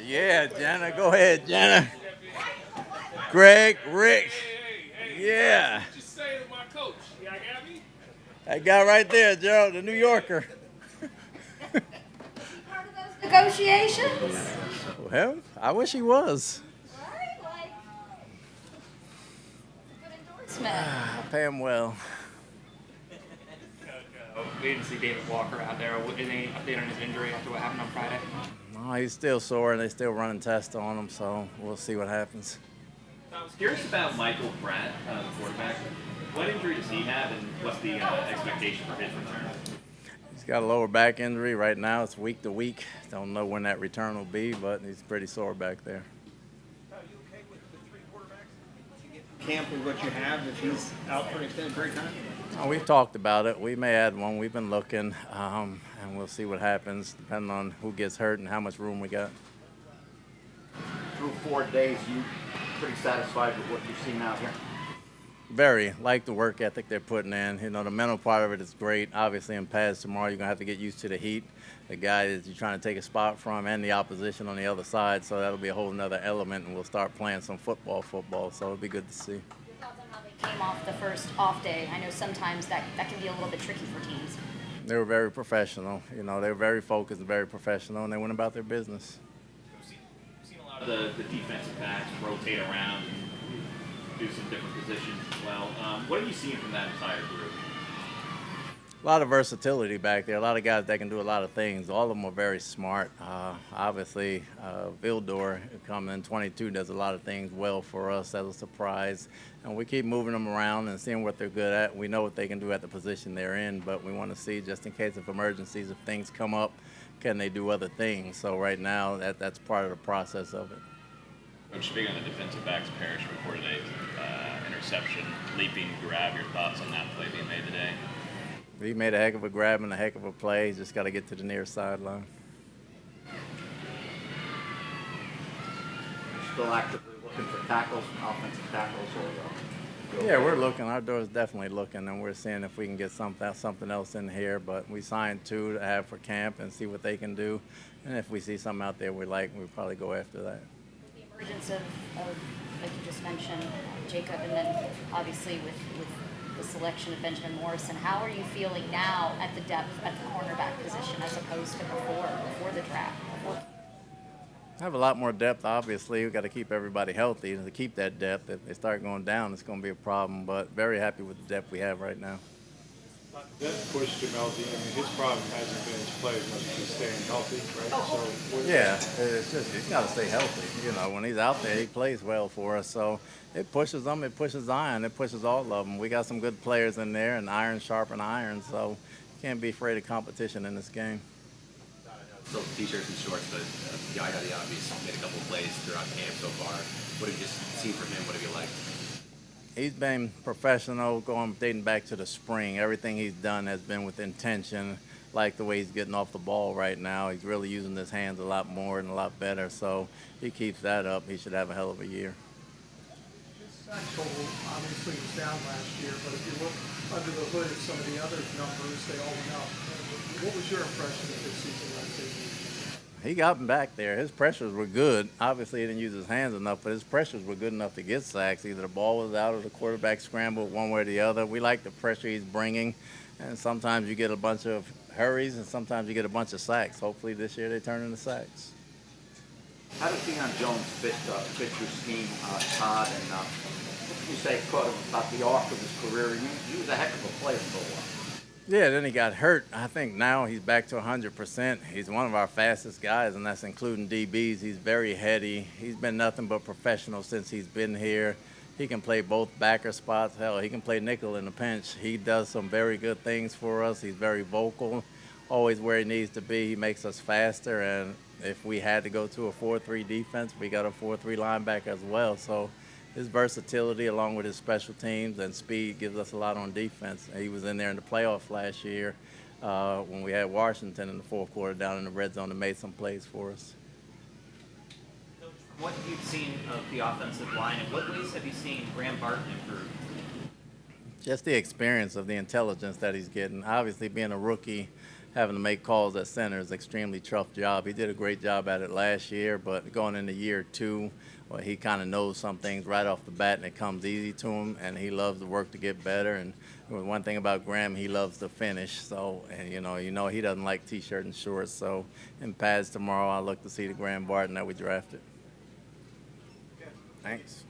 Yeah, Jana, go ahead, Jana. Greg, Rick. Yeah. Just say to my coach, y'all got me? That guy right there, Gerald, the New Yorker. Part of those negotiations? Well, I wish he was. Right? Like, good endorsement. I pay him well. We didn't see David Walker out there. Any update on his injury after what happened on Friday? No, he's still sore, and they're still running tests on him, so we'll see what happens. I was curious about Michael Pratt, the quarterback. What injury does he have, and what's the expectation for his return? He's got a lower back injury right now. It's week to week. Don't know when that return will be, but he's pretty sore back there. Are you okay with the three quarterbacks? Do you get camp with what you have if he's out for an extended period of time? Oh, we've talked about it. We may add one. We've been looking, and we'll see what happens depending on who gets hurt and how much room we got. Through 4 days, you pretty satisfied with what you've seen out here? Very. Like the work ethic they're putting in. You know, the mental part of it is great. Obviously, in pads tomorrow, you're going to have to get used to the heat, the guy that you're trying to take a spot from, and the opposition on the other side. So that'll be a whole nother element, and we'll start playing some football. So it'll be good to see. Your thoughts on how they came off the first off day? I know sometimes that can be a little bit tricky for teams. They were very professional. You know, they were very focused and very professional, and they went about their business. We've seen a lot of the defensive backs rotate around and do some different positions as well. What are you seeing from that entire group? A lot of versatility back there. A lot of guys that can do a lot of things. All of them are very smart. Obviously, Vildor coming in 22 does a lot of things well for us as a surprise. And we keep moving them around and seeing what they're good at. We know what they can do at the position they're in, but we want to see just in case of emergencies, if things come up, can they do other things? So right now, that's part of the process of it. Coach, speaking on the defensive backs, Parrish recorded a interception, leaping grab. Your thoughts on that play being made today? He made a heck of a grab and a heck of a play. He's just got to get to the near sideline. Still actively looking for tackles, offensive tackles, or Yeah, we're looking. Our door's definitely looking, and we're seeing if we can get something else in here. But we signed 2 to have for camp and see what they can do. And if we see something out there we like, we'll probably go after that. The emergence of like you just mentioned, Jacob, and then obviously with the selection of Benjamin Morrison, how are you feeling now at the depth at the cornerback position as opposed to before the draft? I have a lot more depth, obviously. We've got to keep everybody healthy to keep that depth. If they start going down, it's going to be a problem. But very happy with the depth we have right now. That push Jamel Dean, I mean, his problem hasn't been his play as much as he's staying healthy, right? So Yeah, it's just he's got to stay healthy. You know, when he's out there, he plays well for us. So it pushes them, it pushes Zion, it pushes all of them. We got some good players in there, and iron sharpen iron. So you can't be afraid of competition in this game. Still t-shirts and shorts, but Yaya Diaby's made a couple of plays throughout camp so far. What have you just seen from him? What have you liked? He's been professional dating back to the spring. Everything he's done has been with intention, like the way he's getting off the ball right now. He's really using his hands a lot more and a lot better. So he keeps that up. He should have a hell of a year. His sack total obviously was down last year, but if you look under the hood at some of the other numbers, they all went up. What was your impression of this season last season? He got him back there. His pressures were good. Obviously, he didn't use his hands enough, but his pressures were good enough to get sacks. Either the ball was out or the quarterback scrambled one way or the other. We like the pressure he's bringing, and sometimes you get a bunch of hurries, and sometimes you get a bunch of sacks. Hopefully this year they turn into sacks. how does Dion Jones fit your scheme, Todd? And what can you say about the arc of his career? He was a heck of a player for a while. Yeah, then he got hurt. I think now he's back to 100%. He's one of our fastest guys, and that's including DBs. He's very heady. He's been nothing but professional since he's been here. He can play both backer spots. Hell, he can play nickel in the pinch. He does some very good things for us. He's very vocal, always where he needs to be. He makes us faster, and if we had to go to a 4-3 defense, we got a 4-3 linebacker as well. So his versatility, along with his special teams and speed, gives us a lot on defense. He was in there in the playoffs last year when we had Washington in the fourth quarter down in the red zone and made some plays for us. Coach, from what you've seen of the offensive line, in what ways have you seen Graham Barton improve? Just the experience of the intelligence that he's getting. Obviously, being a rookie, having to make calls at center is an extremely tough job. He did a great job at it last year, but going into year 2, well, he kind of knows some things right off the bat, and it comes easy to him, and he loves to work to get better. And one thing about Graham, he loves to finish. So, and you know, he doesn't like T-shirt and shorts. So, in pads tomorrow, I look to see the Graham Barton that we drafted. Thanks.